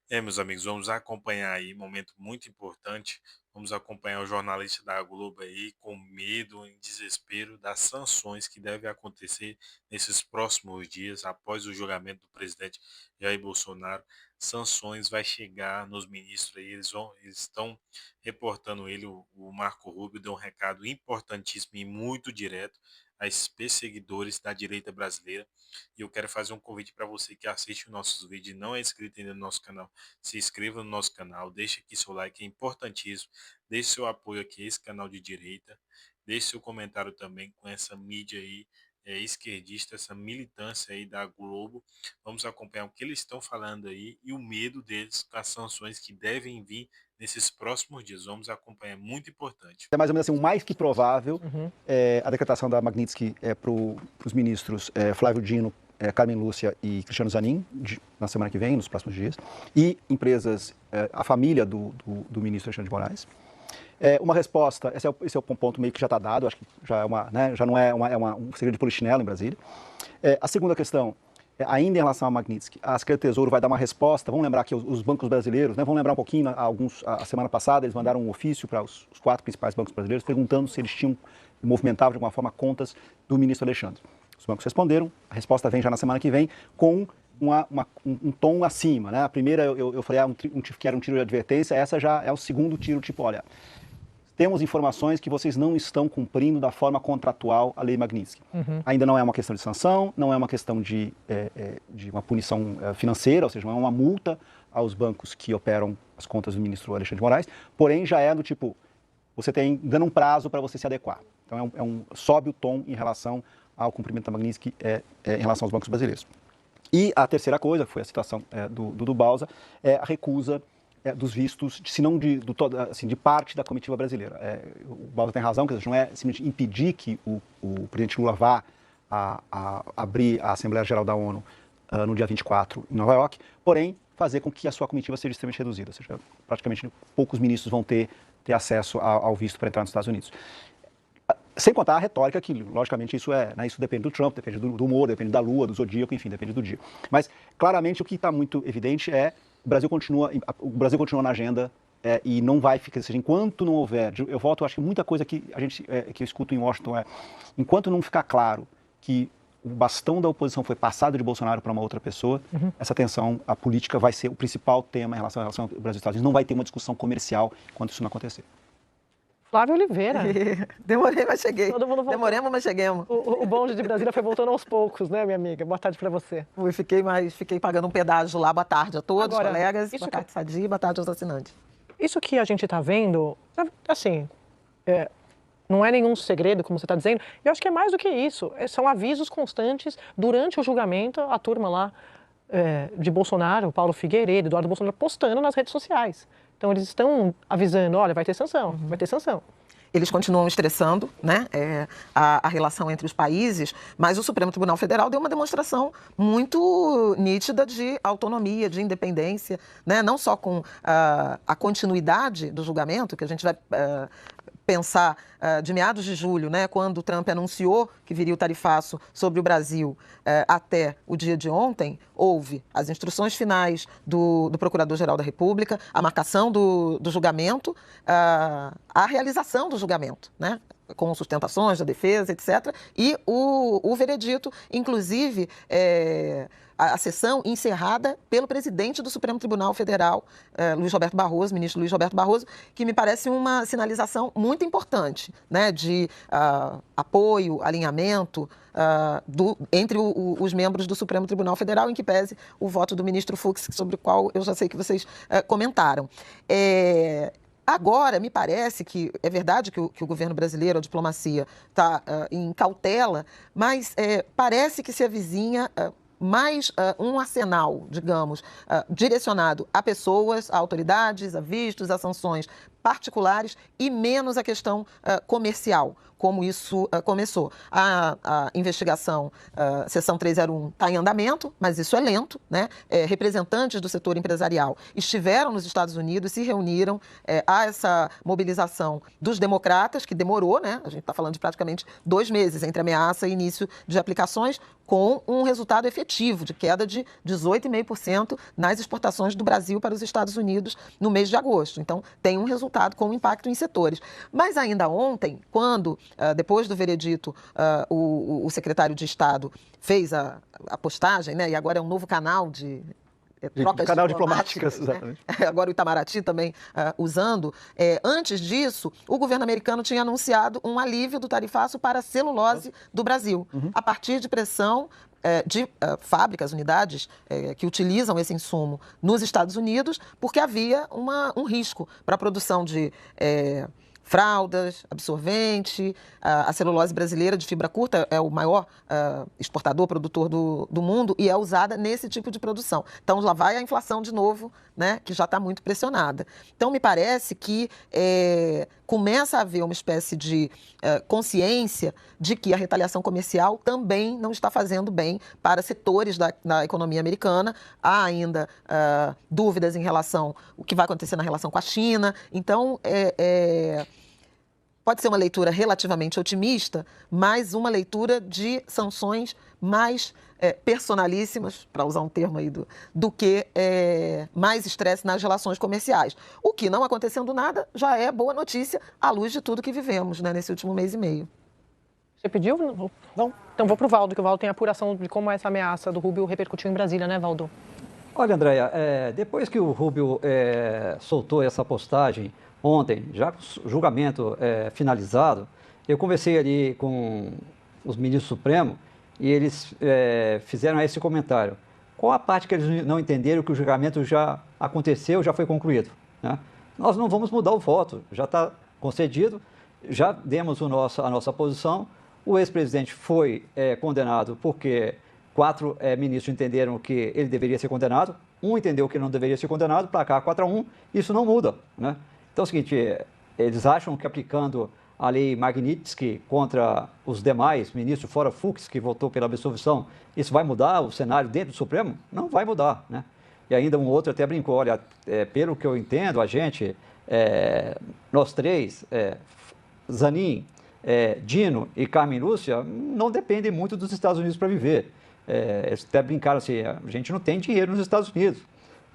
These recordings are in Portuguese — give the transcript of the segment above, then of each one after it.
Meus amigos, vamos acompanhar aí, momento muito importante. Vamos acompanhar o jornalista da Globo aí com medo, em desespero das sanções que devem acontecer nesses próximos dias após o julgamento do presidente Jair Bolsonaro. Sanções vai chegar nos ministros aí, eles estão reportando ele, o Marco Rubio deu um recado importantíssimo e muito direto aos perseguidores da direita brasileira. E eu quero fazer um convite para você que assiste os nossos vídeos e não é inscrito ainda no nosso canal, se inscreva no nosso canal, deixe aqui seu like, é importantíssimo, deixe seu apoio aqui a esse canal de direita, deixe seu comentário também com essa mídia aí esquerdista, essa militância aí da Globo. Vamos acompanhar o que eles estão falando aí e o medo deles com as sanções que devem vir nesses próximos dias. Vamos acompanhar, é muito importante. É mais ou menos assim, o mais que provável Uhum. a decretação da Magnitsky para os ministros Flávio Dino, Carmen Lúcia e Cristiano Zanin, na semana que vem, nos próximos dias, e empresas, a família do ministro Alexandre de Moraes. Uma resposta, esse é um ponto meio que já está dado, acho que já, já não é, um segredo de polichinelo em Brasília. A segunda questão, ainda em relação à Magnitsky, a Secretaria do Tesouro vai dar uma resposta. Vamos lembrar que os bancos brasileiros, né, vamos lembrar um pouquinho, a semana passada eles mandaram um ofício para os 4 principais bancos brasileiros perguntando se eles movimentavam de alguma forma contas do ministro Alexandre. Os bancos responderam, a resposta vem já na semana que vem com um tom acima, né? A primeira eu falei que era um tiro de advertência, essa já é o segundo tiro, tipo, olha, temos informações que vocês não estão cumprindo da forma contratual a lei Magnitsky. Uhum. Ainda não é uma questão de sanção, não é uma questão de uma punição financeira, ou seja, não é uma multa aos bancos que operam as contas do ministro Alexandre de Moraes, porém já é do tipo, você tem dando um prazo para você se adequar. Então sobe o tom em relação ao cumprimento da Magnitsky em relação aos bancos brasileiros. E a terceira coisa, foi a citação do Balza, é a recusa dos vistos, se não de parte da comitiva brasileira. O Balza tem razão, que não é simplesmente impedir que o presidente Lula vá a abrir a Assembleia Geral da ONU no dia 24 em Nova York, porém fazer com que a sua comitiva seja extremamente reduzida, ou seja, praticamente poucos ministros vão ter acesso ao visto para entrar nos Estados Unidos. Sem contar a retórica, que logicamente isso depende do Trump, depende do humor, depende da lua, do zodíaco, enfim, depende do dia. Mas claramente o que está muito evidente é o Brasil continua na agenda e não vai ficar, ou seja, enquanto não houver, eu volto, acho que muita coisa que que eu escuto em Washington enquanto não ficar claro que o bastão da oposição foi passado de Bolsonaro para uma outra pessoa, essa tensão, a política vai ser o principal tema em relação ao Brasil e Estados Unidos. Não vai ter uma discussão comercial enquanto isso não acontecer. Flávio Oliveira. Demorei, mas cheguei. Todo mundo voltou. Demoremos, mas chegamos. O bonde de Brasília foi voltando aos poucos, né, minha amiga? Boa tarde para você. Fiquei pagando um pedágio lá. Boa tarde a todos, Agora, colegas. Boa tarde, Sadi. Boa tarde aos assinantes. Isso que a gente está vendo, assim, não é nenhum segredo, como você está dizendo. Eu acho que é mais do que isso. São avisos constantes durante o julgamento, a turma lá de Bolsonaro, Paulo Figueiredo, Eduardo Bolsonaro, postando nas redes sociais. Então, eles estão avisando, olha, vai ter sanção, vai ter sanção. Eles continuam estressando, né, a relação entre os países, mas o Supremo Tribunal Federal deu uma demonstração muito nítida de autonomia, de independência, né, não só com a continuidade do julgamento, que a gente vai pensar de meados de julho, né, quando o Trump anunciou que viria o tarifaço sobre o Brasil até o dia de ontem, houve as instruções finais do Procurador-Geral da República, a marcação do julgamento, a realização do julgamento, né, com sustentações da defesa, etc., e o veredito, inclusive, a sessão encerrada pelo presidente do Supremo Tribunal Federal, Luiz Roberto Barroso, ministro Luiz Roberto Barroso, que me parece uma sinalização muito importante, né, de apoio, alinhamento entre os membros do Supremo Tribunal Federal, em que pese o voto do ministro Fux, sobre o qual eu já sei que vocês comentaram. Agora, me parece que é verdade que o governo brasileiro, a diplomacia, está em cautela, mas parece que se avizinha mais um arsenal, digamos, direcionado a pessoas, a autoridades, a vistos, a sanções particulares e menos a questão comercial, como isso começou. A investigação, seção 301, está em andamento, mas isso é lento, né? Representantes do setor empresarial estiveram nos Estados Unidos, se reuniram, há essa mobilização dos democratas, que demorou, né? A gente está falando de praticamente 2 meses entre ameaça e início de aplicações, com um resultado efetivo de queda de 18,5% nas exportações do Brasil para os Estados Unidos no mês de agosto. Então, tem um resultado com impacto em setores. Mas ainda ontem, quando, depois do veredito, o secretário de Estado fez a postagem, né, e agora é um novo canal de trocas canal diplomáticas, exatamente. né? Agora o Itamaraty também usando. Antes disso, o governo americano tinha anunciado um alívio do tarifaço para a celulose do Brasil, a partir de pressão de fábricas, unidades que utilizam esse insumo nos Estados Unidos, porque havia um risco para a produção de fraldas, absorvente. A celulose brasileira de fibra curta é o maior exportador, produtor do mundo e é usada nesse tipo de produção. Então, lá vai a inflação de novo, né, que já está muito pressionada. Então, me parece que começa a haver uma espécie de consciência de que a retaliação comercial também não está fazendo bem para setores da economia americana. Há ainda dúvidas em relação ao que vai acontecer na relação com a China. Então, pode ser uma leitura relativamente otimista, mas uma leitura de sanções mais personalíssimas, para usar um termo aí do que mais estresse nas relações comerciais. O que não acontecendo nada já é boa notícia à luz de tudo que vivemos, né, nesse último mês e meio. Você pediu? Não. Então vou para o Valdo, que o Valdo tem apuração de como essa ameaça do Rubio repercutiu em Brasília, né, Valdo? Olha, Andréia, depois que o Rubio soltou essa postagem ontem, já com o julgamento finalizado, eu conversei ali com os ministros supremos e eles fizeram esse comentário. Qual a parte que eles não entenderam que o julgamento já aconteceu, já foi concluído, né? Nós não vamos mudar o voto, já está concedido, já demos a nossa posição. O ex-presidente foi condenado porque 4 ministros entenderam que ele deveria ser condenado, um entendeu que não deveria ser condenado, placar 4-1, isso não muda, né? Então é o seguinte, eles acham que aplicando a lei Magnitsky contra os demais ministros, fora Fux, que votou pela absolvição, isso vai mudar o cenário dentro do Supremo? Não vai mudar, né? E ainda um outro até brincou, olha, pelo que eu entendo, nós três, Zanin, Dino e Carmen Lúcia, não dependem muito dos Estados Unidos para viver. Eles até brincaram assim, a gente não tem dinheiro nos Estados Unidos,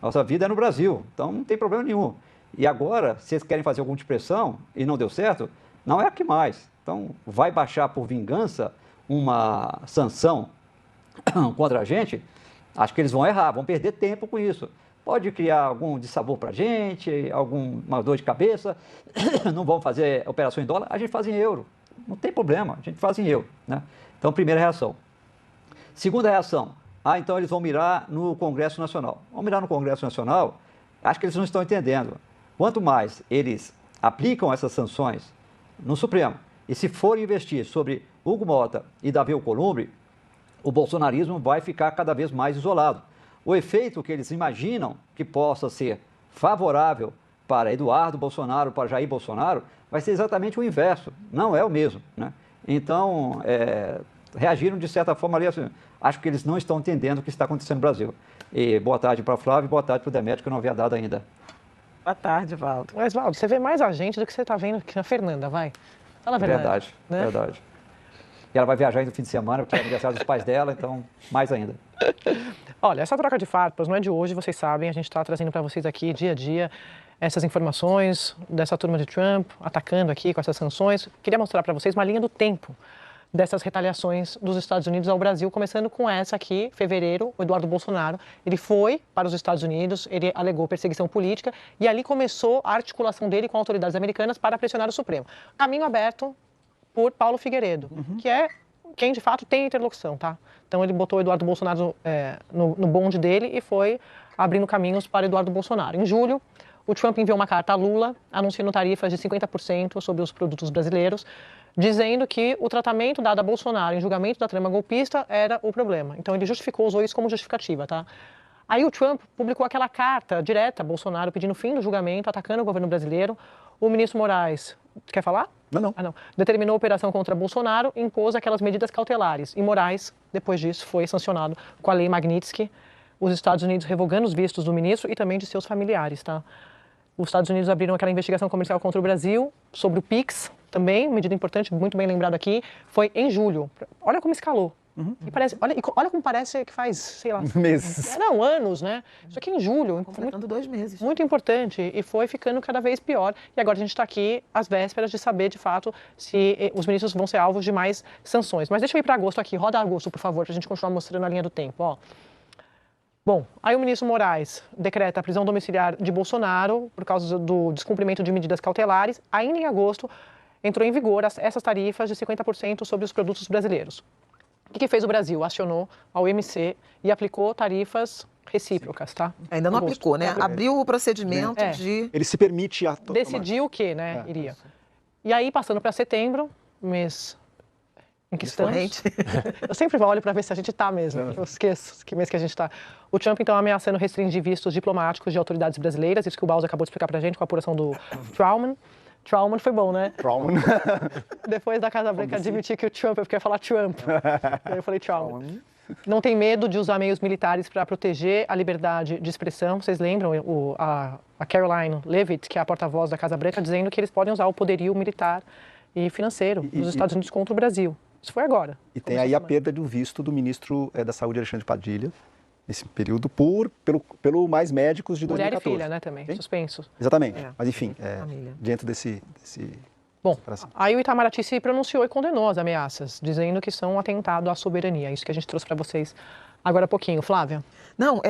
nossa vida é no Brasil, então não tem problema nenhum. E agora, se eles querem fazer alguma de pressão e não deu certo, não é aqui mais. Então, vai baixar por vingança uma sanção contra a gente, acho que eles vão errar, vão perder tempo com isso. Pode criar algum dissabor para a gente, alguma dor de cabeça, não vão fazer operação em dólar, a gente faz em euro. Não tem problema, a gente faz em euro, né? Então, primeira reação. Segunda reação, então eles vão mirar no Congresso Nacional. Vão mirar no Congresso Nacional, acho que eles não estão entendendo. Quanto mais eles aplicam essas sanções no Supremo, e se forem investir sobre Hugo Mota e Davi Alcolumbre, o bolsonarismo vai ficar cada vez mais isolado. O efeito que eles imaginam que possa ser favorável para Eduardo Bolsonaro, para Jair Bolsonaro, vai ser exatamente o inverso, não é o mesmo, né? Então, reagiram de certa forma ali, assim, acho que eles não estão entendendo o que está acontecendo no Brasil. E boa tarde para o Flávio e boa tarde para o Demetrio, que eu não havia dado ainda. Boa tarde, Valdo. Mas, Valdo, você vê mais a gente do que você está vendo aqui na Fernanda, vai. Fala a verdade. Verdade, né? verdade. E ela vai viajar ainda no fim de semana, porque é aniversário dos pais dela, então mais ainda. Olha, essa troca de farpas não é de hoje, vocês sabem, a gente está trazendo para vocês aqui dia a dia essas informações dessa turma de Trump atacando aqui com essas sanções. Queria mostrar para vocês uma linha do tempo dessas retaliações dos Estados Unidos ao Brasil, começando com essa aqui, fevereiro, o Eduardo Bolsonaro, ele foi para os Estados Unidos, ele alegou perseguição política e ali começou a articulação dele com autoridades americanas para pressionar o Supremo. Caminho aberto por Paulo Figueiredo, que é quem de fato tem interlocução, tá? Então ele botou o Eduardo Bolsonaro no bonde dele e foi abrindo caminhos para Eduardo Bolsonaro. Em julho, o Trump enviou uma carta a Lula, anunciando tarifas de 50% sobre os produtos brasileiros, dizendo que o tratamento dado a Bolsonaro em julgamento da trama golpista era o problema. Então ele justificou, usou isso como justificativa, tá? Aí o Trump publicou aquela carta direta a Bolsonaro pedindo fim do julgamento, atacando o governo brasileiro. O ministro Moraes, quer falar? Não. Ah, não. Determinou a operação contra Bolsonaro, impôs aquelas medidas cautelares. E Moraes, depois disso, foi sancionado com a lei Magnitsky, os Estados Unidos revogando os vistos do ministro e também de seus familiares, tá? Os Estados Unidos abriram aquela investigação comercial contra o Brasil, sobre o PIX também, medida importante, muito bem lembrado aqui, foi em julho. Olha como escalou. E parece, olha como parece que faz, sei lá... Meses. Não, anos, né? Isso aqui em julho. Completando 2 meses. Muito importante e foi ficando cada vez pior. E agora a gente está aqui às vésperas de saber, de fato, se os ministros vão ser alvos de mais sanções. Mas deixa eu ir para agosto aqui. Roda agosto, por favor, para a gente continuar mostrando a linha do tempo. Ó. Bom, aí o ministro Moraes decreta a prisão domiciliar de Bolsonaro por causa do descumprimento de medidas cautelares. Ainda em agosto, entrou em vigor essas tarifas de 50% sobre os produtos brasileiros. O que fez o Brasil? Acionou a OMC e aplicou tarifas recíprocas, tá? Ainda não aplicou, né? Abriu o procedimento de... Ele se permite a Decidiu o que, né? Iria. E aí, passando para setembro, mês em que estamos. corrente. Eu sempre olho para ver se a gente está mesmo. Eu esqueço que mês que a gente está. O Trump, então, ameaçando restringir vistos diplomáticos de autoridades brasileiras, isso que o Bausa acabou de explicar para a gente com a apuração do Trauman. Trauman foi bom, né? Trauman. Depois da Casa Branca admitir que o Trump, eu queria falar Trump. Aí eu falei Trauman. Não tem medo de usar meios militares para proteger a liberdade de expressão. Vocês lembram a Caroline Leavitt, que é a porta-voz da Casa Branca, dizendo que eles podem usar o poderio militar e financeiro dos Estados Unidos contra o Brasil. Isso foi agora. E tem aí a perda do visto do ministro da Saúde, Alexandre Padilha, nesse período, pelo Mais Médicos de 2014. Mulher e filha, né, também, suspenso. Exatamente. Mas, enfim, família. dentro desse Bom, aí o Itamaraty se pronunciou e condenou as ameaças, dizendo que são um atentado à soberania. Isso que a gente trouxe para vocês agora há pouquinho. Flávia? Não,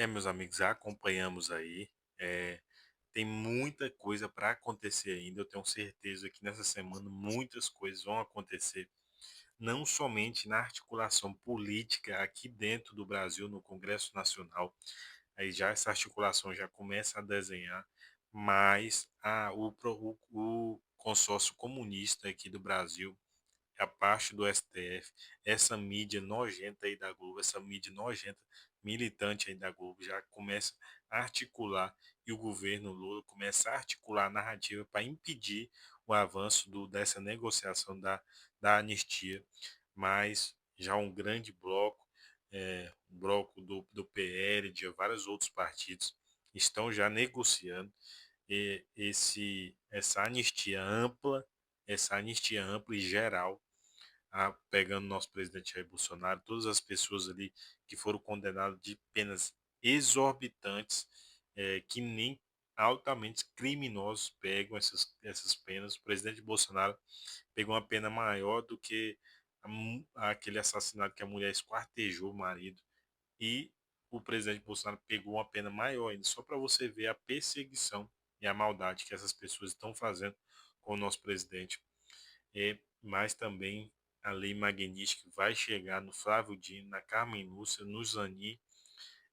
Meus amigos, já acompanhamos aí. Tem muita coisa para acontecer ainda. Eu tenho certeza que nessa semana muitas coisas vão acontecer. Não somente na articulação política aqui dentro do Brasil, no Congresso Nacional. Aí já essa articulação já começa a desenhar, mas o consórcio comunista aqui do Brasil, a parte do STF, essa mídia nojenta aí da Globo, essa mídia nojenta, militante aí da Globo, já começa a articular, e o governo Lula começa a articular a narrativa para impedir o avanço dessa negociação da anistia, mas já um grande bloco, um bloco do PL, de vários outros partidos, estão já negociando essa anistia ampla e geral, pegando nosso presidente Jair Bolsonaro, todas as pessoas ali que foram condenadas de penas exorbitantes, que nem altamente criminosos pegam essas penas. O presidente Bolsonaro pegou uma pena maior do que aquele assassinato que a mulher esquartejou o marido, e o presidente Bolsonaro pegou uma pena maior ainda, só para você ver a perseguição e a maldade que essas pessoas estão fazendo com o nosso presidente. Mas também a lei Magnitsky vai chegar no Flávio Dino, na Carmen Lúcia, no Zanin.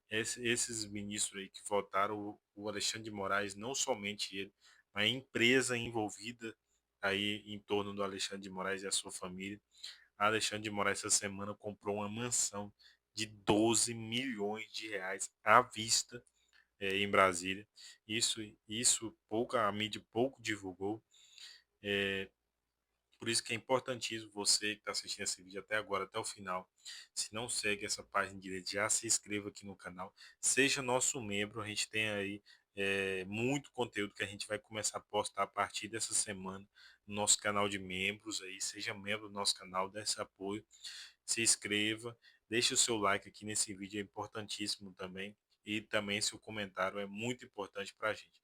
Esses ministros aí que votaram, o Alexandre de Moraes, não somente ele, mas a empresa envolvida aí em torno do Alexandre de Moraes e a sua família. A Alexandre de Moraes essa semana comprou uma mansão de 12 milhões de reais à vista, em Brasília. Isso a mídia pouco divulgou. Por isso que é importantíssimo você que está assistindo esse vídeo até agora, até o final. Se não segue essa página direita, já se inscreva aqui no canal. Seja nosso membro, a gente tem aí muito conteúdo que a gente vai começar a postar a partir dessa semana no nosso canal de membros. Aí, seja membro do nosso canal, dê esse apoio, se inscreva, deixe o seu like aqui nesse vídeo, é importantíssimo também. E também seu comentário é muito importante para a gente.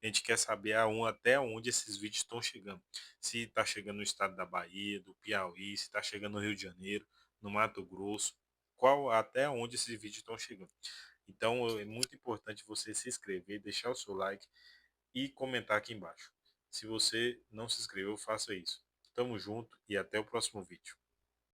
A gente quer saber até onde esses vídeos estão chegando. Se está chegando no estado da Bahia, do Piauí, se está chegando no Rio de Janeiro, no Mato Grosso, até onde esses vídeos estão chegando. Então é muito importante você se inscrever, deixar o seu like e comentar aqui embaixo. Se você não se inscreveu, faça isso. Tamo junto e até o próximo vídeo.